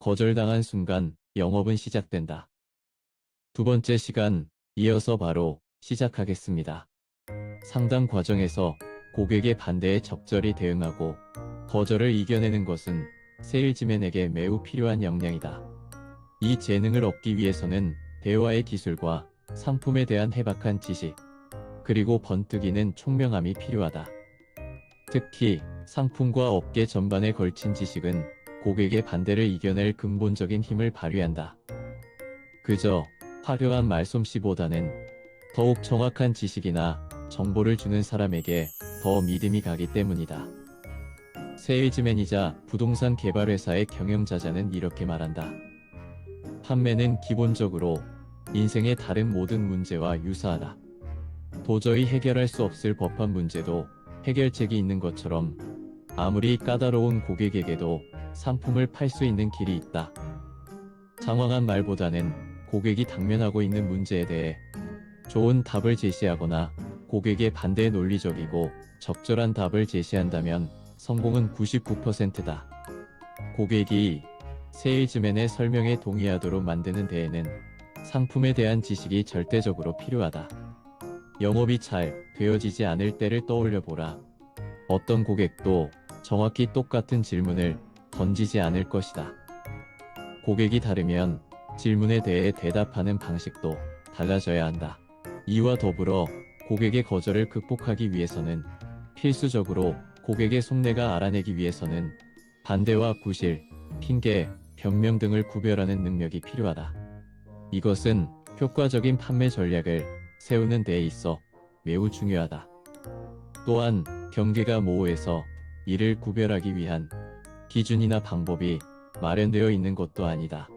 거절당한 순간 영업은 시작된다. 두 번째 시간, 이어서 바로 시작하겠습니다. 상담 과정에서 고객의 반대에 적절히 대응하고 거절을 이겨내는 것은 세일즈맨에게 매우 필요한 역량이다. 이 재능을 얻기 위해서는 대화의 기술과 상품에 대한 해박한 지식, 그리고 번뜩이는 총명함이 필요하다. 특히 상품과 업계 전반에 걸친 지식은 고객의 반대를 이겨낼 근본적인 힘을 발휘한다. 그저 화려한 말솜씨보다는 더욱 정확한 지식이나 정보를 주는 사람에게 더 믿음이 가기 때문이다. 세일즈맨이자 부동산 개발회사의 경영자자는 이렇게 말한다. 판매는 기본적으로 인생의 다른 모든 문제와 유사하다. 도저히 해결할 수 없을 법한 문제도 해결책이 있는 것처럼 아무리 까다로운 고객에게도 상품을 팔 수 있는 길이 있다. 장황한 말보다는 고객이 당면하고 있는 문제에 대해 좋은 답을 제시하거나 고객의 반대에 논리적이고 적절한 답을 제시한다면 성공은 99%다. 고객이 세일즈맨의 설명에 동의하도록 만드는 데에는 상품에 대한 지식이 절대적으로 필요하다. 영업이 잘 되어지지 않을 때를 떠올려 보라. 어떤 고객도 정확히 똑같은 질문을 던지지 않을 것이다. 고객이 다르면 질문에 대해 대답하는 방식도 달라져야 한다. 이와 더불어 고객의 거절을 극복하기 위해서는 필수적으로 고객의 속내가 알아내기 위해서는 반대와 구실, 핑계, 변명 등을 구별하는 능력이 필요하다. 이것은 효과적인 판매 전략을 세우는 데 있어 매우 중요하다. 또한 경계가 모호해서 이를 구별하기 위한 기준이나 방법이 마련되어 있는 것도 아니다.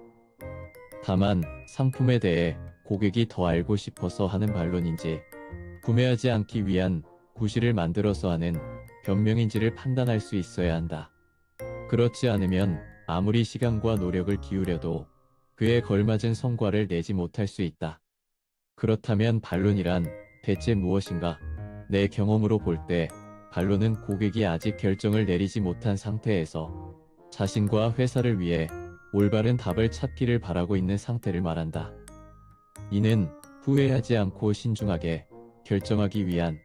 다만 상품에 대해 고객이 더 알고 싶어서 하는 반론인지 구매하지 않기 위한 구실을 만들어서 하는 변명인지를 판단할 수 있어야 한다. 그렇지 않으면 아무리 시간과 노력을 기울여도 그에 걸맞은 성과를 내지 못할 수 있다. 그렇다면 반론이란 대체 무엇인가? 내 경험으로 볼 때 반론은 고객이 아직 결정을 내리지 못한 상태에서 자신과 회사를 위해 올바른 답을 찾기를 바라고 있는 상태를 말한다. 이는 후회하지 않고 신중하게 결정하기 위한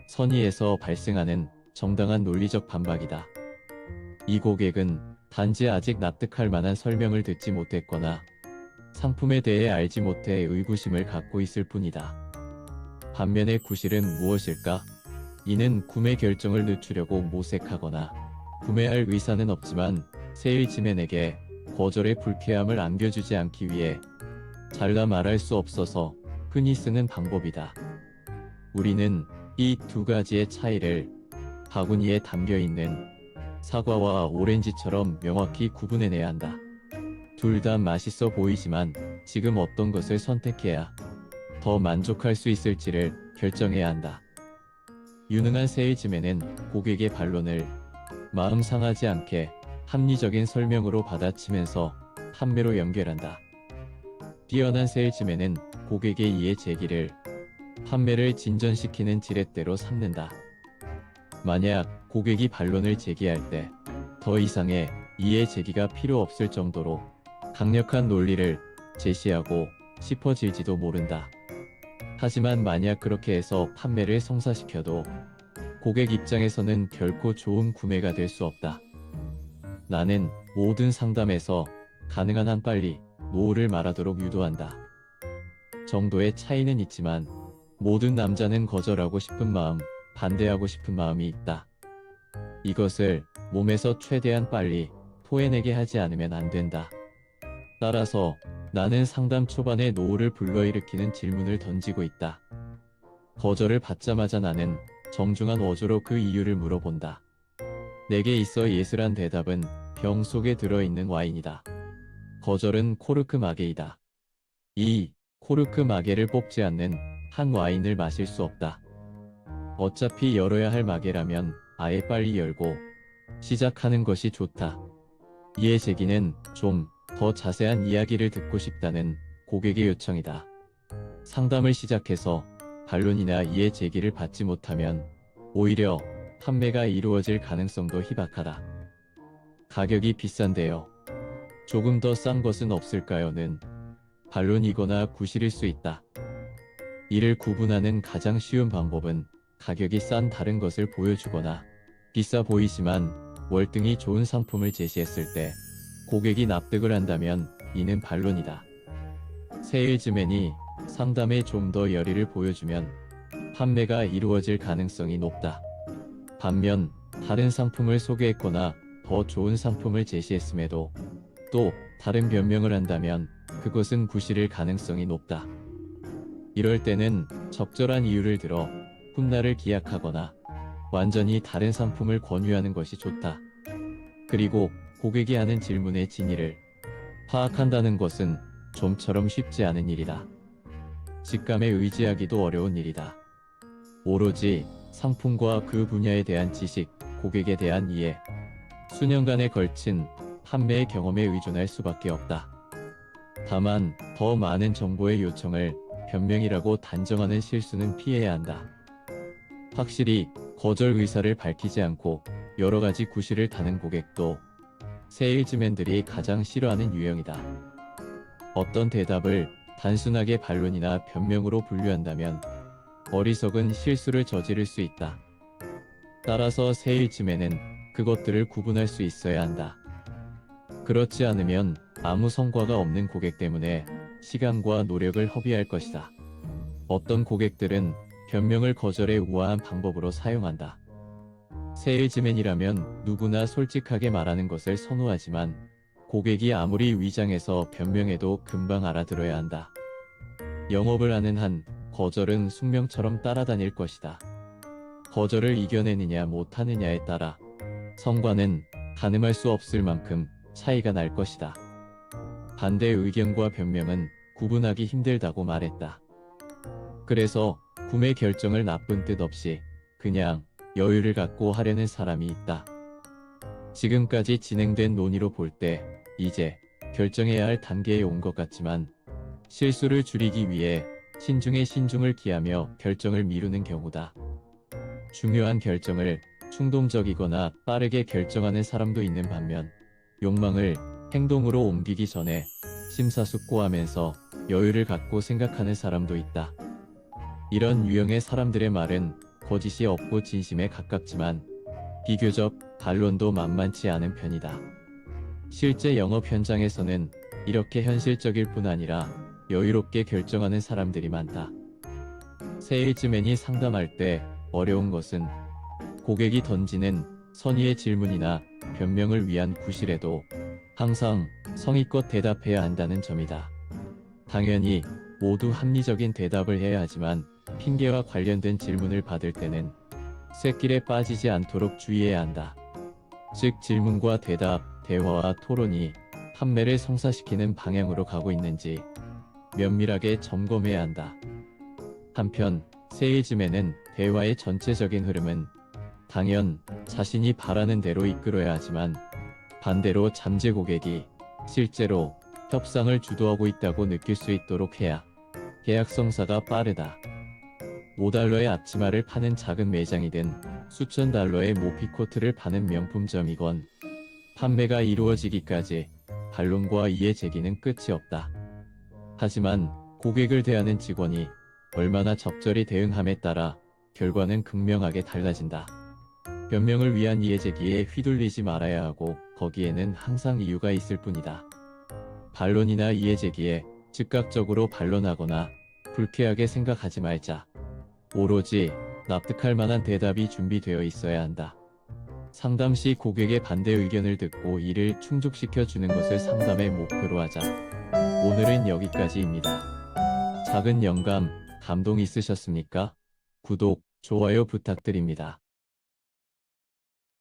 선의에서 발생하는 정당한 논리적 반박이다. 이 고객은 단지 아직 납득할 만한 설명을 듣지 못했거나 상품에 대해 알지 못해 의구심을 갖고 있을 뿐이다. 반면에 구실은 무엇일까? 이는 구매 결정을 늦추려고 모색하거나 구매할 의사는 없지만 세일즈맨에게 거절의 불쾌함을 안겨주지 않기 위해 잘라 말할 수 없어서 흔히 쓰는 방법이다. 우리는 이 두 가지의 차이를 바구니에 담겨있는 사과와 오렌지처럼 명확히 구분해내야 한다. 둘 다 맛있어 보이지만 지금 어떤 것을 선택해야 더 만족할 수 있을지를 결정해야 한다. 유능한 세일즈맨은 고객의 반론을 마음 상하지 않게 합리적인 설명으로 받아치면서 판매로 연결한다. 뛰어난 세일즈맨은 고객의 이해 제기를 판매를 진전시키는 지렛대로 삼는다. 만약 고객이 반론을 제기할 때 더 이상의 이해 제기가 필요 없을 정도로 강력한 논리를 제시하고 싶어질지도 모른다. 하지만 만약 그렇게 해서 판매를 성사시켜도 고객 입장에서는 결코 좋은 구매가 될 수 없다. 나는 모든 상담에서 가능한 한 빨리 노를 말하도록 유도한다. 정도의 차이는 있지만 모든 남자는 거절하고 싶은 마음, 반대하고 싶은 마음이 있다. 이것을 몸에서 최대한 빨리 토해내게 하지 않으면 안 된다. 따라서 나는 상담 초반에 노를 불러일으키는 질문을 던지고 있다. 거절을 받자마자 나는 정중한 어조로 그 이유를 물어본다. 내게 있어 예스란 대답은 병 속에 들어있는 와인이다. 거절은 코르크 마개이다. 이 코르크 마개를 뽑지 않는 한 와인을 마실 수 없다. 어차피 열어야 할 마개라면 아예 빨리 열고 시작하는 것이 좋다. 이해 제기는 좀 더 자세한 이야기를 듣고 싶다는 고객의 요청이다. 상담을 시작해서 반론이나 이해 제기를 받지 못하면 오히려 판매가 이루어질 가능성도 희박하다. 가격이 비싼데요. 조금 더 싼 것은 없을까요?는 반론이거나 구실일 수 있다. 이를 구분하는 가장 쉬운 방법은 가격이 싼 다른 것을 보여주거나 비싸 보이지만 월등히 좋은 상품을 제시했을 때 고객이 납득을 한다면 이는 반론이다. 세일즈맨이 상담에 좀 더 열의를 보여주면 판매가 이루어질 가능성이 높다. 반면 다른 상품을 소개했거나 더 좋은 상품을 제시했음에도 또 다른 변명을 한다면 그것은 구실일 가능성이 높다. 이럴 때는 적절한 이유를 들어 훗날을 기약하거나 완전히 다른 상품을 권유하는 것이 좋다. 그리고 고객이 하는 질문의 진위를 파악한다는 것은 좀처럼 쉽지 않은 일이다. 직감에 의지하기도 어려운 일이다. 오로지 상품과 그 분야에 대한 지식, 고객에 대한 이해, 수년간에 걸친 판매의 경험에 의존할 수밖에 없다. 다만 더 많은 정보의 요청을 변명이라고 단정하는 실수는 피해야 한다. 확실히 거절 의사를 밝히지 않고 여러 가지 구실을 다는 고객도 세일즈맨들이 가장 싫어하는 유형이다. 어떤 대답을 단순하게 반론이나 변명으로 분류한다면 어리석은 실수를 저지를 수 있다. 따라서 세일즈맨은 그것들을 구분할 수 있어야 한다. 그렇지 않으면 아무 성과가 없는 고객 때문에 시간과 노력을 허비할 것이다. 어떤 고객들은 변명을 거절의 우아한 방법으로 사용한다. 세일즈맨이라면 누구나 솔직하게 말하는 것을 선호하지만 고객이 아무리 위장해서 변명해도 금방 알아들어야 한다. 영업을 하는 한 거절은 숙명처럼 따라다닐 것이다. 거절을 이겨내느냐 못하느냐에 따라 성과는 가늠할 수 없을 만큼 차이가 날 것이다. 반대 의견과 변명은 구분하기 힘들다고 말했다. 그래서 구매 결정을 나쁜 뜻 없이 그냥 여유를 갖고 하려는 사람이 있다. 지금까지 진행된 논의로 볼 때 이제 결정해야 할 단계에 온 것 같지만 실수를 줄이기 위해 신중에 신중을 기하며 결정을 미루는 경우다. 중요한 결정을 충동적이거나 빠르게 결정하는 사람도 있는 반면 욕망을 행동으로 옮기기 전에 심사숙고하면서 여유를 갖고 생각하는 사람도 있다. 이런 유형의 사람들의 말은 거짓이 없고 진심에 가깝지만 비교적 반론도 만만치 않은 편이다. 실제 영업 현장에서는 이렇게 현실적일 뿐 아니라 여유롭게 결정하는 사람들이 많다. 세일즈맨이 상담할 때 어려운 것은 고객이 던지는 선의의 질문이나 변명을 위한 구실에도 항상 성의껏 대답해야 한다는 점이다. 당연히 모두 합리적인 대답을 해야 하지만 핑계와 관련된 질문을 받을 때는 쇳길에 빠지지 않도록 주의해야 한다. 즉 질문과 대답, 대화와 토론이 판매를 성사시키는 방향으로 가고 있는지 면밀하게 점검해야 한다. 한편 세일즈맨은 대화의 전체적인 흐름은 당연 자신이 바라는 대로 이끌어야 하지만 반대로 잠재 고객이 실제로 협상을 주도하고 있다고 느낄 수 있도록 해야 계약 성사가 빠르다. 5달러의 앞치마를 파는 작은 매장이든 수천 달러의 모피코트를 파는 명품점이건 판매가 이루어지기까지 반론과 이해 제기는 끝이 없다. 하지만 고객을 대하는 직원이 얼마나 적절히 대응함에 따라 결과는 극명하게 달라진다. 변명을 위한 이해 제기에 휘둘리지 말아야 하고 거기에는 항상 이유가 있을 뿐이다. 반론이나 이해 제기에 즉각적으로 반론하거나 불쾌하게 생각하지 말자. 오로지 납득할 만한 대답이 준비되어 있어야 한다. 상담 시 고객의 반대 의견을 듣고 이를 충족시켜 주는 것을 상담의 목표로 하자. 오늘은 여기까지입니다. 작은 영감, 감동 있으셨습니까? 구독, 좋아요 부탁드립니다.